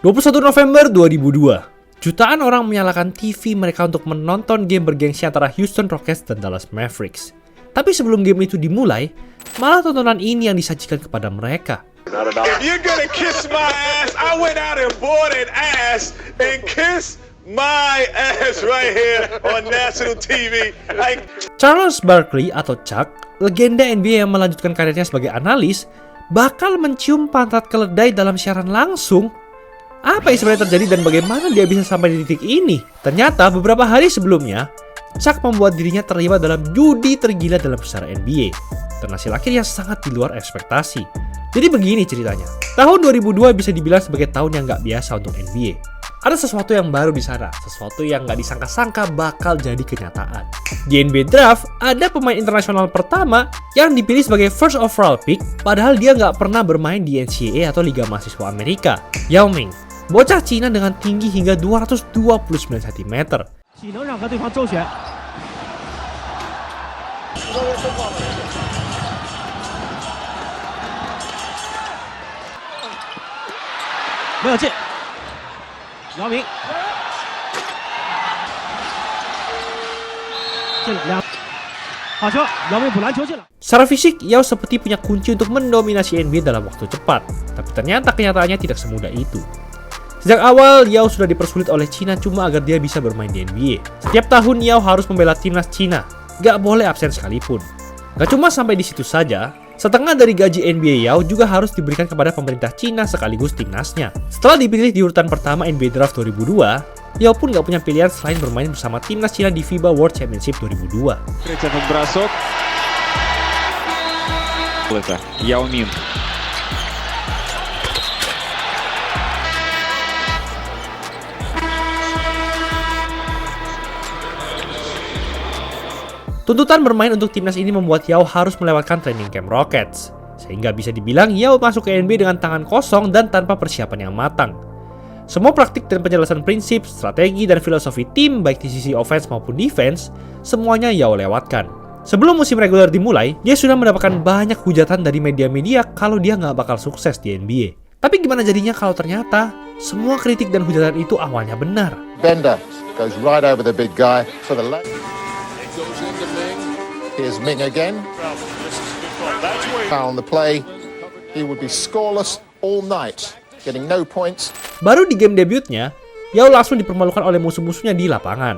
21 November 2002, jutaan orang menyalakan TV mereka untuk menonton game bergengsi antara Houston Rockets dan Dallas Mavericks. Tapi sebelum game itu dimulai, malah tontonan ini yang disajikan kepada mereka. If you're gonna kiss my ass, I went out and bought an ass and kissed my ass right here on national TV. Charles Barkley atau Chuck, legenda NBA yang melanjutkan karirnya sebagai analis, bakal mencium pantat keledai dalam siaran langsung. Apa yang sebenarnya terjadi dan bagaimana dia bisa sampai di titik ini? Ternyata beberapa hari sebelumnya, Chuck membuat dirinya terlibat dalam judi tergila dalam sejarah NBA. Dan hasil akhirnya sangat di luar ekspektasi. Jadi begini ceritanya. Tahun 2002 bisa dibilang sebagai tahun yang gak biasa untuk NBA. Ada sesuatu yang baru di sana, sesuatu yang gak disangka-sangka bakal jadi kenyataan. Di NBA Draft, ada pemain internasional pertama yang dipilih sebagai first overall pick, padahal dia gak pernah bermain di NCAA atau Liga Mahasiswa Amerika. Yao Ming, bocah Cina dengan tinggi hingga 229 cm. Secara fisik, Yao seperti punya kunci untuk mendominasi NBA dalam waktu cepat. Tapi ternyata kenyataannya tidak semudah itu. Sejak awal, Yao sudah dipersulit oleh Cina cuma agar dia bisa bermain di NBA. Setiap tahun, Yao harus membela timnas Cina. Gak boleh absen sekalipun. Gak cuma sampai di situ saja, setengah dari gaji NBA Yao juga harus diberikan kepada pemerintah Cina sekaligus timnasnya. Setelah dipilih di urutan pertama NBA Draft 2002, Yao pun gak punya pilihan selain bermain bersama timnas Cina di FIBA World Championship 2002. Yao Ming. Tuntutan bermain untuk timnas ini membuat Yao harus melewatkan training camp Rockets. Sehingga bisa dibilang Yao masuk ke NBA dengan tangan kosong dan tanpa persiapan yang matang. Semua praktik dan penjelasan prinsip, strategi, dan filosofi tim baik di sisi offense maupun defense, semuanya Yao lewatkan. Sebelum musim reguler dimulai, dia sudah mendapatkan banyak hujatan dari media-media kalau dia nggak bakal sukses di NBA. Tapi gimana jadinya kalau ternyata semua kritik dan hujatan itu awalnya benar? Bender goes right over the big guy for the left. Here's Ming again. Foul on the play. He would be scoreless all night, getting no points. Baru di game debutnya, Yao langsung dipermalukan oleh musuh-musuhnya di lapangan.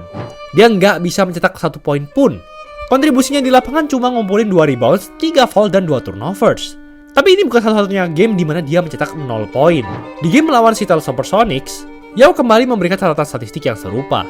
Dia nggak bisa mencetak 1 poin pun. Kontribusinya di lapangan cuma ngumpulin 2 rebounds, 3 foul, dan 2 turnovers. Tapi ini bukan satu-satunya game di mana dia mencetak 0 poin. Di game melawan Seattle Supersonics, Yao kembali memberikan catatan statistik yang serupa.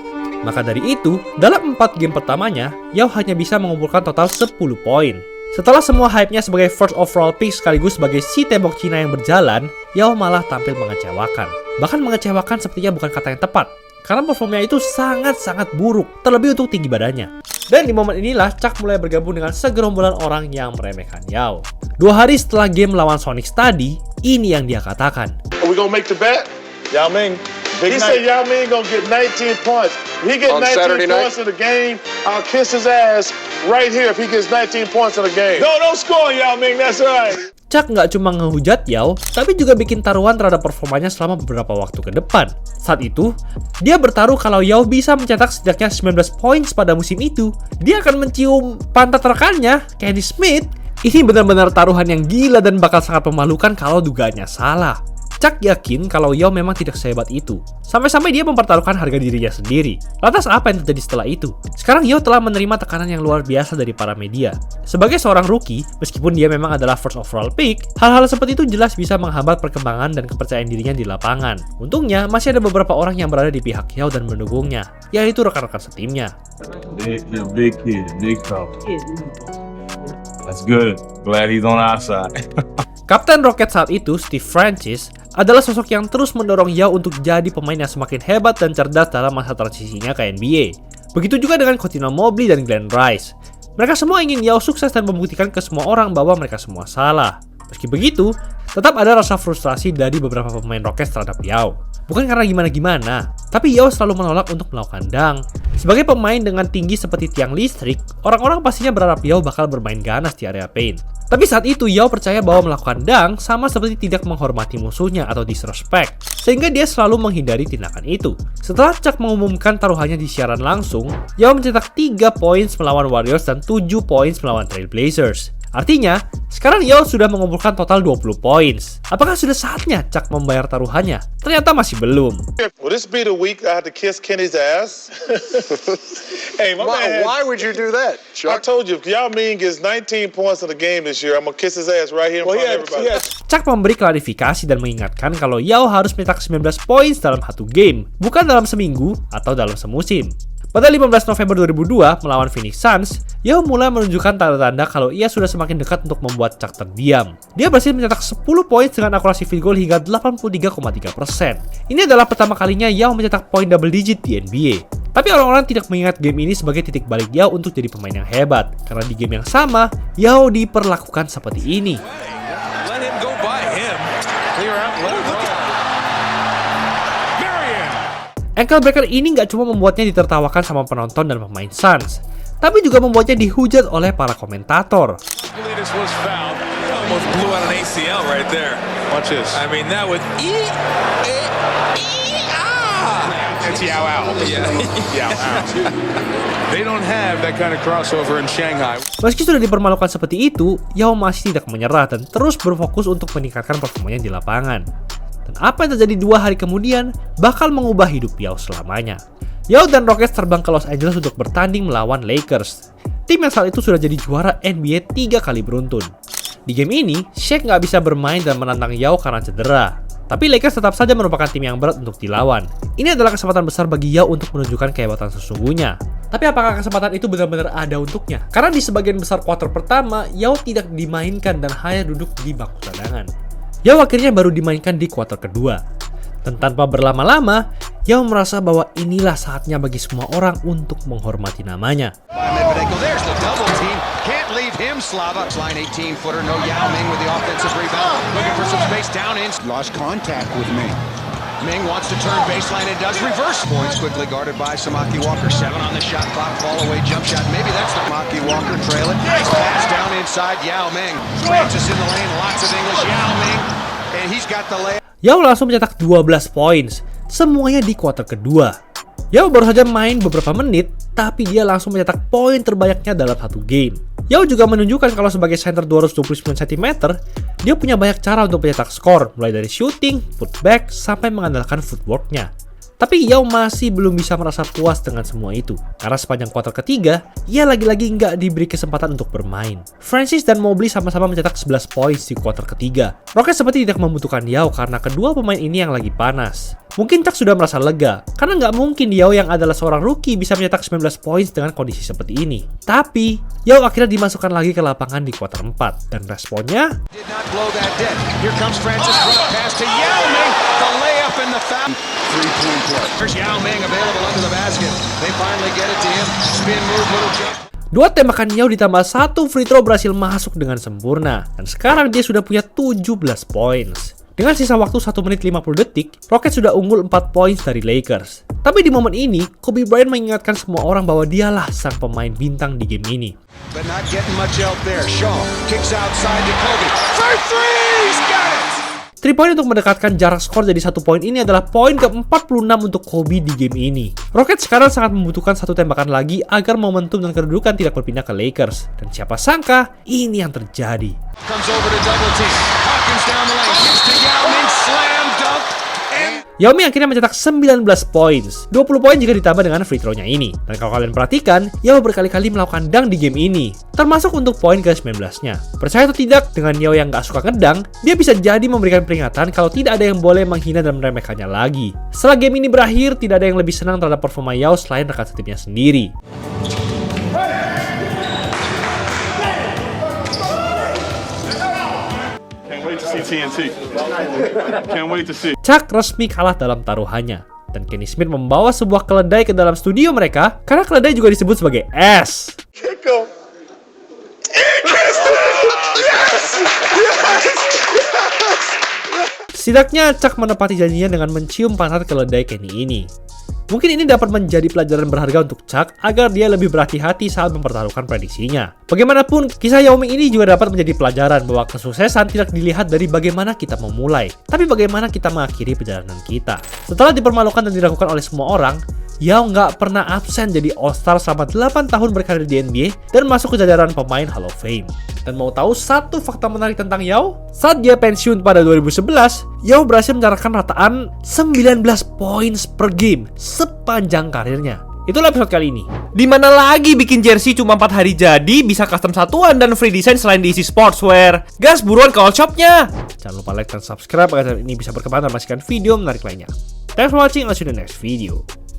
Maka dari itu, dalam 4 game pertamanya, Yao hanya bisa mengumpulkan total 10 poin. Setelah semua hype-nya sebagai first overall pick sekaligus sebagai si tembok Cina yang berjalan, Yao malah tampil mengecewakan. Bahkan mengecewakan sepertinya bukan kata yang tepat, karena performanya itu sangat-sangat buruk, terlebih untuk tinggi badannya. Dan di momen inilah, Chuck mulai bergabung dengan segerombolan orang yang meremehkan Yao. 2 hari setelah game melawan Sonics tadi, ini yang dia katakan. Are we gonna make the bet? Yao Ming. He said Yao Ming gonna get 19 points. If he gets 19 points in the game, I'll kiss his ass right here if he gets 19 points in the game. No, don't score Yao Ming, that's right. Chuck nggak cuma ngehujat Yao, tapi juga bikin taruhan terhadap performanya selama beberapa waktu ke depan. Saat itu, dia bertaruh kalau Yao bisa mencetak setidaknya 19 poin pada musim itu, dia akan mencium pantat rekannya, Kenny Smith. Ini benar-benar taruhan yang gila dan bakal sangat memalukan kalau dugaannya salah. Chuck yakin kalau Yao memang tidak sehebat itu. Sampai-sampai dia mempertaruhkan harga dirinya sendiri. Lantas apa yang terjadi setelah itu? Sekarang Yao telah menerima tekanan yang luar biasa dari para media. Sebagai seorang rookie, meskipun dia memang adalah first overall pick, hal-hal seperti itu jelas bisa menghambat perkembangan dan kepercayaan dirinya di lapangan. Untungnya, masih ada beberapa orang yang berada di pihak Yao dan mendukungnya, yaitu rekan-rekan setimnya. Big kid, big fella. That's good. Glad he's on our side. Kapten Rocket saat itu, Steve Francis, adalah sosok yang terus mendorong Yao untuk jadi pemain yang semakin hebat dan cerdas dalam masa transisinya ke NBA. Begitu juga dengan Cuttino Mobley dan Glenn Rice. Mereka semua ingin Yao sukses dan membuktikan ke semua orang bahwa mereka semua salah. Meski begitu, tetap ada rasa frustrasi dari beberapa pemain Rockets terhadap Yao. Bukan karena gimana-gimana, tapi Yao selalu menolak untuk melakukan dunk, Sebagai pemain dengan tinggi seperti tiang listrik, orang-orang pastinya berharap Yao bakal bermain ganas di area paint. Tapi saat itu Yao percaya bahwa melakukan dunk sama seperti tidak menghormati musuhnya atau disrespect, sehingga dia selalu menghindari tindakan itu. Setelah Chuck mengumumkan taruhannya di siaran langsung, Yao mencetak 3 poin melawan Warriors dan 7 poin melawan Trail Blazers. Artinya, sekarang Yao sudah mengumpulkan total 20 poin. Apakah sudah saatnya Chuck membayar taruhannya? Ternyata masih belum. Will this be the week I have to kiss Kenny's ass? Hey, my man. Why would you do that, I Chuck? told you, if Yao Ming gets 19 points in the game this year, I'm going to kiss his ass right here in front of everybody. Chuck memberi klarifikasi dan mengingatkan kalau Yao harus mencetak 19 poin dalam satu game, bukan dalam seminggu atau dalam semusim. Pada 15 November 2002 melawan Phoenix Suns, Yao mulai menunjukkan tanda-tanda kalau ia sudah semakin dekat untuk membuat Chuck terdiam. Dia berhasil mencetak 10 poin dengan akurasi field goal hingga 83,3%. Ini adalah pertama kalinya Yao mencetak poin double digit di NBA. Tapi orang-orang tidak mengingat game ini sebagai titik balik Yao untuk jadi pemain yang hebat, karena di game yang sama, Yao diperlakukan seperti ini. Ankle breaker ini nggak cuma membuatnya ditertawakan sama penonton dan pemain Suns, tapi juga membuatnya dihujat oleh para komentator. Meski sudah dipermalukan seperti itu, Yao masih tidak menyerah dan terus berfokus untuk meningkatkan performanya di lapangan. Dan apa yang terjadi 2 hari kemudian bakal mengubah hidup Yao selamanya. Yao dan Rockets terbang ke Los Angeles untuk bertanding melawan Lakers. Tim yang saat itu sudah jadi juara NBA 3 kali beruntun. Di game ini, Shaq nggak bisa bermain dan menantang Yao karena cedera. Tapi Lakers tetap saja merupakan tim yang berat untuk dilawan. Ini adalah kesempatan besar bagi Yao untuk menunjukkan kehebatan sesungguhnya. Tapi apakah kesempatan itu benar-benar ada untuknya? Karena di sebagian besar kuarter pertama, Yao tidak dimainkan dan hanya duduk di bangku cadangan. Yao akhirnya baru dimainkan di kuarter kedua. Dan tanpa berlama-lama, Yao merasa bahwa inilah saatnya bagi semua orang untuk menghormati namanya. Ming wants to turn baseline and does reverse. Points quickly guarded by Samaki Walker. 7 on the shot clock. Fall away jump shot. Maybe that's the Samaki Walker trail it. Nice pass down inside Yao Ming. Francis in the lane. Lots of English. Yao Ming. And he's got the layup. Yao langsung mencetak 12 poin. Semuanya di kuarter kedua. Yao baru saja main beberapa menit, tapi dia langsung mencetak poin terbanyaknya dalam satu game. Yao juga menunjukkan kalau sebagai center 229 cm, dia punya banyak cara untuk mencetak skor, mulai dari shooting, putback, sampai mengandalkan footworknya. Tapi Yao masih belum bisa merasa puas dengan semua itu, karena sepanjang kuarter ketiga, ia lagi-lagi nggak diberi kesempatan untuk bermain. Francis dan Mobley sama-sama mencetak 11 poin di kuarter ketiga. Rockets seperti tidak membutuhkan Yao karena kedua pemain ini yang lagi panas. Mungkin Chuck sudah merasa lega, karena nggak mungkin Yao yang adalah seorang rookie bisa mencetak 19 poin dengan kondisi seperti ini. Tapi, Yao akhirnya dimasukkan lagi ke lapangan di kuarter 4, dan responnya... Dua tembakan Yao ditambah 1 free throw berhasil masuk dengan sempurna, dan sekarang dia sudah punya 17 poin. Dengan sisa waktu 1 menit 50 detik, Rockets sudah unggul 4 poin dari Lakers. Tapi di momen ini, Kobe Bryant mengingatkan semua orang bahwa dialah sang pemain bintang di game ini. 3 poin untuk mendekatkan jarak skor jadi 1 poin ini adalah poin ke-46 untuk Kobe di game ini. Rockets sekarang sangat membutuhkan 1 tembakan lagi agar momentum dan kedudukan tidak berpindah ke Lakers. Dan siapa sangka, ini yang terjadi. Yao Ming akhirnya mencetak 19 poin, 20 poin jika ditambah dengan free throw-nya ini. Dan kalau kalian perhatikan, Yao berkali-kali melakukan dunk di game ini, termasuk untuk poin ke-19-nya. Percaya atau tidak, dengan Yao yang gak suka ngedunk, dia bisa jadi memberikan peringatan kalau tidak ada yang boleh menghina dan meremehkannya lagi. Setelah game ini berakhir, tidak ada yang lebih senang terhadap performa Yao selain rekan setimnya sendiri. Chuck resmi kalah dalam taruhannya, dan Kenny Smith membawa sebuah keledai ke dalam studio mereka karena keledai juga disebut sebagai S. Setidaknya Chuck menepati janjinya dengan mencium pantat keledai Kenny ini. Mungkin ini dapat menjadi pelajaran berharga untuk Chuck agar dia lebih berhati-hati saat mempertaruhkan prediksinya. Bagaimanapun, kisah Yao Ming ini juga dapat menjadi pelajaran bahwa kesuksesan tidak dilihat dari bagaimana kita memulai, tapi bagaimana kita mengakhiri perjalanan kita. Setelah dipermalukan dan diragukan oleh semua orang, Yao nggak pernah absen jadi All-Star selama 8 tahun berkarir di NBA dan masuk ke jajaran pemain Hall of Fame. Dan mau tahu satu fakta menarik tentang Yao? Saat dia pensiun pada 2011, Yao berhasil mencatatkan rataan 19 points per game sepanjang karirnya. Itulah episode kali ini. Dimana lagi bikin jersey cuma 4 hari jadi, bisa custom satuan dan free design selain diisi sportswear. Gas, buruan ke all shopnya. Jangan lupa like dan subscribe agar channel ini bisa berkembang dan menghasilkan video menarik lainnya. Thanks for watching, I'll see you in the next video.